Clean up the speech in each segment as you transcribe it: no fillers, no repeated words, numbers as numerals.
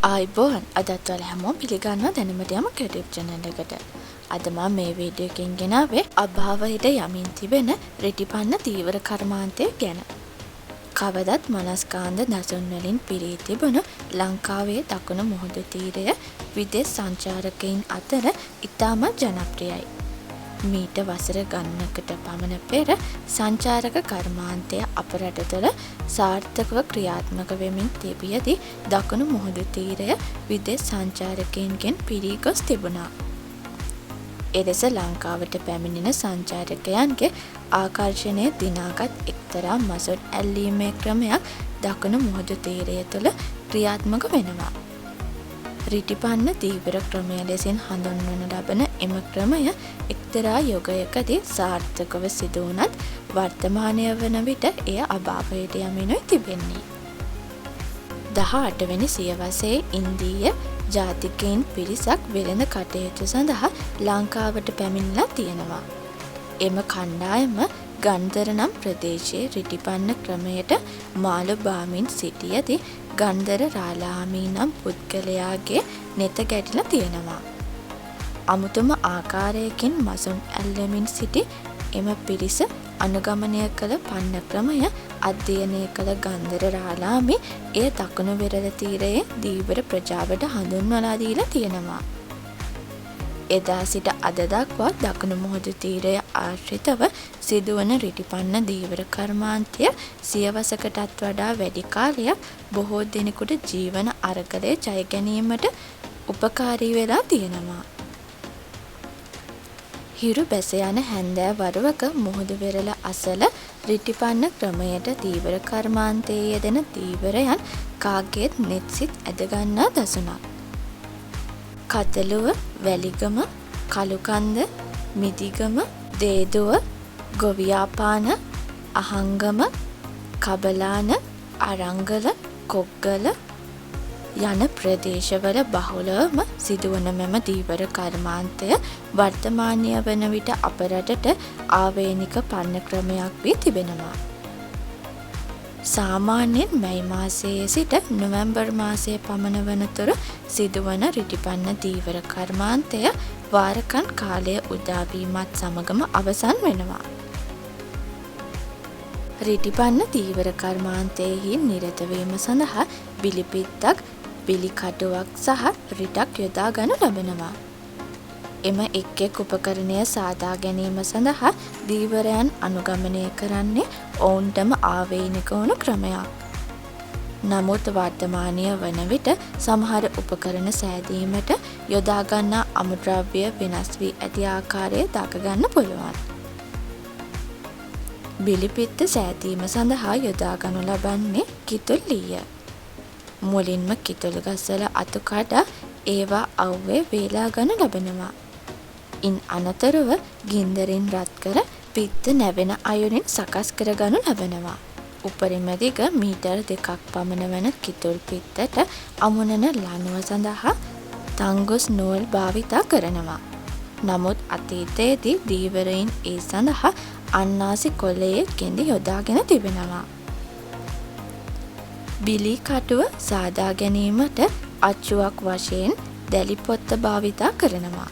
ආයිබෝන් අදත් වල හැමෝම පිළිගන්නවා දැනුමට යමක් YouTube channel එකට. අද මම මේ වීඩියෝ එකෙන් ගෙනාවේ අභාවයට යමින් තිබෙන රිටිපන්න තීව්‍ර කර්මාන්තය ගැන. කවදත් මනස්කාන්ත දසුන් වලින් පිරී තිබුණු ලංකාවේ දකුණු මුහුදු තීරය විදේශ සංචාරකයින් අතර ඉතාමත් ජනප්‍රියයි. මීට වසර ගණනකට පමණ පෙර සංචාරක කර්මාන්තය අප රට තුළ සාර්ථකව ක්‍රියාත්මක වෙමින් තිබියදී දකුණු මුහුදු තීරය විදේශ සංචාරකයින්ගෙන් පිරී ගොස් තිබුණා. එලෙස ලංකාවට පැමිණෙන සංචාරකයන්ගේ ආකර්ෂණය දිනාගත් එක්තරා මසුන් ඇල්ලීමේ ක්‍රමයක් දකුණු මුහුදු තීරය තුළ ක්‍රියාත්මක වෙනවා. රිටිපන්න තීව්‍ර ක්‍රමය ලෙසින් හඳුන්වනු ලබන එම ක්‍රමය එක්තරා යුගයකදී සාර්ථකව සිදු වුණත් වර්තමානය වන විට එය අභාවයට යමිනුයි තිබෙන්නේ. 18 වෙනි සියවසේ ඉන්දීය ජාතිකයින් පිරිසක් වෙළඳ කටයුතු සඳහා ලංකාවට පැමිණලා තියෙනවා. එම කණ්ඩායම ගන්ධර නම් ප්‍රදේශයේ රිටිපන්න ක්‍රමයට මාළු බාමින් සිටියදී ගන්ධර රාලහාමී නම් පුද්ගලයාගේ නෙත ගැටිලා තියෙනවා. අමුතුම ආකාරයකින් මසුන් ඇල්ලමින් සිටි එම පිරිස අනුගමනය කළ පන්න ක්‍රමය අධ්‍යයනය කළ ගන්ධර රාලහාමී එය දකුණු වෙරළ තීරයේ ධීවර ප්‍රජාවට හඳුන්වලා දීලා තියෙනවා. එදා සිට අද දක්වා දකුණු මුහුදු තීරය ආශ්‍රිතව සිදුවන රිටිපන්න ධීවර කර්මාන්තය සියවසකටත් වඩා වැඩි කාලයක් බොහෝ දෙනෙකුට ජීවන අරගලය ජය ගැනීමට උපකාරී වෙලා තියෙනවා. හිරු බැස යන හැන්දෑ වරුවක මුහුදු වෙරළ අසල රිටිපන්න ක්‍රමයට ධීවර කර්මාන්තයේ යෙදෙන ධීවරයන් කාගේත් නෙත් සිත් ඇදගන්නා දසුනක්. කතලුව, වැලිගම, කළුකන්ද, මිදිගම, දේදුව, ගොවියාපාන, අහංගම, කබලාන, අරංගල, කොග්ගල යන ප්‍රදේශවල බහුලවම සිදුවන මෙම ධීවර කර්මාන්තය වර්තමානය වන විට අප රටට ආවේනික පන්න ක්‍රමයක් වී තිබෙනවා. සාමාන්‍යයෙන් මැයි මාසයේ සිට නොවැම්බර් මාසයේ පමණ වනතුරු සිදුවන රිටිපන්න ධීවර කර්මාන්තය වාරකන් කාලය උදාවීමත් සමගම අවසන් වෙනවා. රිටිපන්න ධීවර කර්මාන්තයෙහි නිරත වීම සඳහා බිලිපිත්තක්, බිලි කටුවක් සහ රිටක් යොදා ගනු ලබනවා. එම එක් එක් උපකරණය සාදා ගැනීම සඳහා ධීවරයන් අනුගමනය කරන්නේ ඔවුන්ටම ආවේනික වුණු ක්‍රමයක්. නමුත් වර්තමානය වන විට සමහර උපකරණ සෑදීමට යොදා ගන්නා අමුද්‍රව්‍ය වෙනස් වී ඇති ආකාරය දක ගන්න පුළුවන්. බිලිපිත්ත සෑදීම සඳහා යොදා ගනු ලබන්නේ කිතුල් ලීය. මුලින්ම කිතුල් ගස්වල අතු කඩා ඒවා අව්වේ වේලා ගනු ලබනවා. ඉන් අනතුරුව ගින්දරින් රත් කර පිත්ත නැවෙන අයුරින් සකස් කර ගනු ලබනවා. උපරිම දිග මීටර් 2ක් පමණ වන කිතුල් පිත්තට අමුණන ලණුව සඳහා තංගුස් නූල් භාවිතා කරනවා. නමුත් අතීතයේදී ධීවරයින් ඒ සඳහා අන්නාසි කොළයේ කෙඳි යොදාගෙන තිබෙනවා. බිලි කටුව සාදා ගැනීමට අච්චුවක් වශයෙන් දැලිපොත්ත භාවිතා කරනවා.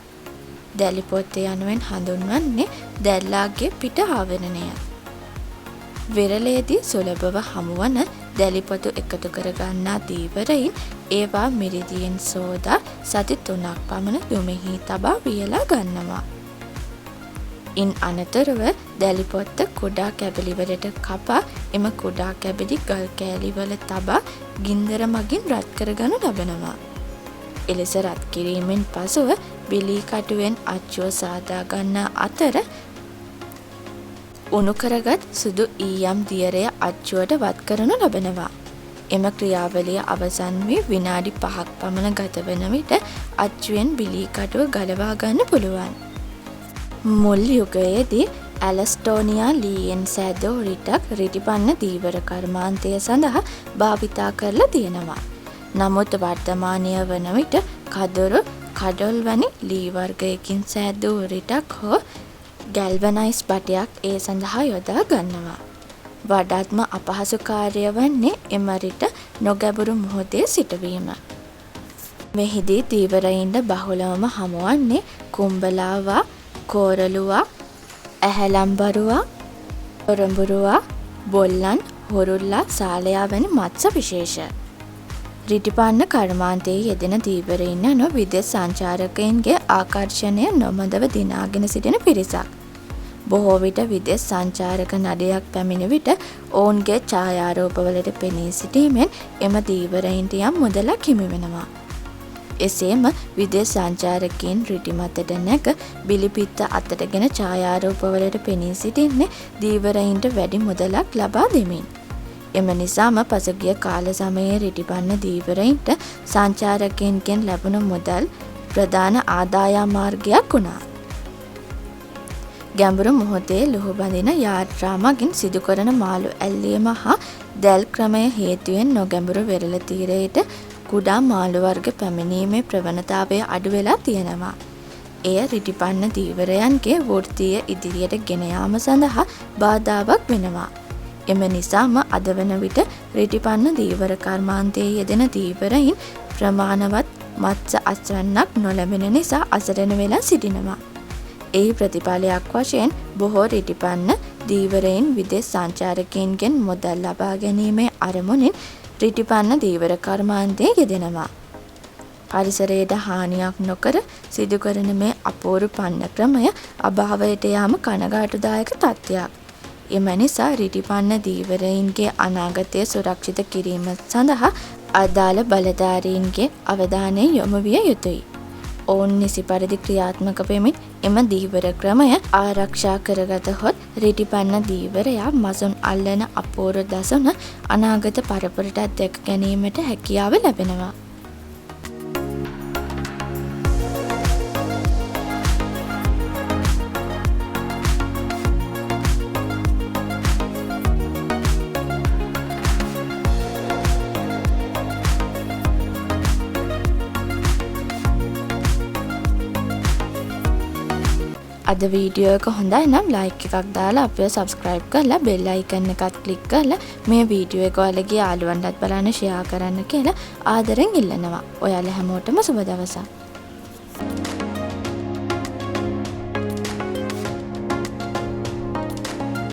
දැලිපොත්ත යනුවෙන් හඳුන්වන්නේ දැල්ලාගේ පිට ආවරණය. වෙරළේදී සුලභව හමුවන දැලිපොතු එකතු කර ගන්නා ධීවරයින් ඒවා මිරිදියෙන් සෝදා සති 3ක් පමණ දුමෙහි තබා වියලා ගන්නවා. ඉන් අනතුරුව දැලිපොත්ත කුඩා කැබලි වලට කපා එම කුඩා කැබලි ගල් කෑලි වල තබා ගින්දර මගින් රත් කරගනු ලබනවා. එලෙස රත් කිරීමෙන් පසුව බිලි කටුවෙන් අච්චුව සාදා ගන්නා අතර උණු කරගත් සුදු ඊයම් දියරය අච්චුවට වත් කරනු ලබනවා. එම ක්‍රියාවලිය අවසන් වී විනාඩි 5ක් පමණ ගත වන විට අච්චුවෙන් බිලි කටුව ගලවා ගන්න පුළුවන්. මුල් යුගයේදී ඇලස්ටෝනියා ලීයෙන් සෑදූ රිටක් රිටිපන්න ධීවර කර්මාන්තය සඳහා භාවිතා කරලා තියෙනවා. නමුත් වර්තමානය වන විට කදුරු, කඩොල් වැනි ලී වර්ගයකින් සෑදූ රිටක් හෝ ගැල්වනයිස් බටයක් ඒ සඳහා යොදා ගන්නවා. වඩාත්ම අපහසු කාර්ය වන්නේ එම රිට නොගැඹුරු මුහුදේ සිටවීම. මෙහිදී ධීවරයින්ට බහුලවම හමුවන්නේ කුඹලාවා, කෝරළුවා, ඇහැලම්බරුවා, ඔරඹුරුවා, බොල්ලන්, හොරුල්ලා, සාලයා වැනි මත්ස්‍ය විශේෂ. රිටිපන්න කර්මාන්තයේ යෙදෙන ධීවරයින් යනු විදෙස් සංචාරකයින්ගේ ආකර්ෂණය නොමදව දිනාගෙන සිටින පිරිසක්. බොහෝ විට විදෙස් සංචාරක නඩයක් පැමිණි විට ඔවුන්ගේ ඡායාරූපවලට පෙනී සිටීමෙන් එම ධීවරයින්ට යම් මුදලක් හිමි වෙනවා. එසේම විදෙස් සංචාරකයින් රිටි මතට නැග බිලිපිත්ත අතටගෙන ඡායාරූපවලට පෙනී සිටින්නේ ධීවරයින්ට වැඩි මුදලක් ලබා දෙමින්. එම නිසාම පසුගිය කාල සමයේ රිටිපන්න ධීවරයින්ට සංචාරකයින්ගෙන් ලැබුණු මුදල් ප්‍රධාන ආදායම් මාර්ගයක් වුණා. ගැඹුරු මොහොතේ ලුහුබඳින යාත්‍රා මගින් සිදු කරන මාළු ඇල්ලීම හා දැල් ක්‍රමය හේතුවෙන් නොගැඹුරු වෙරළ තීරයට කුඩා මාළු වර්ග පැමිණීමේ ප්‍රවණතාවය අඩු වෙලා තියෙනවා. එය රිටිපන්න ධීවරයන්ගේ වෘත්තීය ඉදිරියට ගෙන යාම සඳහා බාධාවක් වෙනවා. එම නිසාම අද වන විට රිටිපන්න ධීවර කර්මාන්තයේ යෙදෙන ධීවරයින් ප්‍රමාණවත් මත්ස්‍ය අස්වැන්නක් නොලැබෙන නිසා අසරණ වෙලා සිටිනවා. එහි ප්‍රතිඵලයක් වශයෙන් බොහෝ රිටිපන්න ධීවරයින් විදෙස් සංචාරකයින්ගෙන් මුදල් ලබා ගැනීමේ අරමුණින් රිටිපන්න ධීවර කර්මාන්තයේ යෙදෙනවා. පරිසරයට හානියක් නොකර සිදු කරන මේ අපූර්ව පන්න ක්‍රමය අභාවයට යාම කනගාටුදායක තත්ත්වයක්. එම නිසා රිටිපන්න ධීවරයින්ගේ අනාගතය සුරක්ෂිත කිරීම සඳහා අදාළ බලධාරීන්ගේ අවධානය යොමු විය යුතුයි. ඔවුන් නිසි පරිදි ක්‍රියාත්මක වෙමින් එම ධීවර ක්‍රමය ආරක්ෂා කරගතහොත් රිටිපන්න ධීවරයා මසුන් අල්ලන අපූර්ව දසුන අනාගත පරපුරටත් දැක ගැනීමට හැකියාව ලැබෙනවා. අද වීඩියෝ එක හොඳයි නම් ලයික් එකක් දාලා අපිව සබ්ස්ක්‍රයිබ් කරලා බෙල් අයිකන් එකත් ක්ලික් කරලා මේ වීඩියෝ එක ඔයාලගේ යාළුවන්ටත් බලන්න ෂෙයා කරන්න කියලා ආදරෙන් ඉල්ලනවා. ඔයාලා හැමෝටම සුබ දවසක්.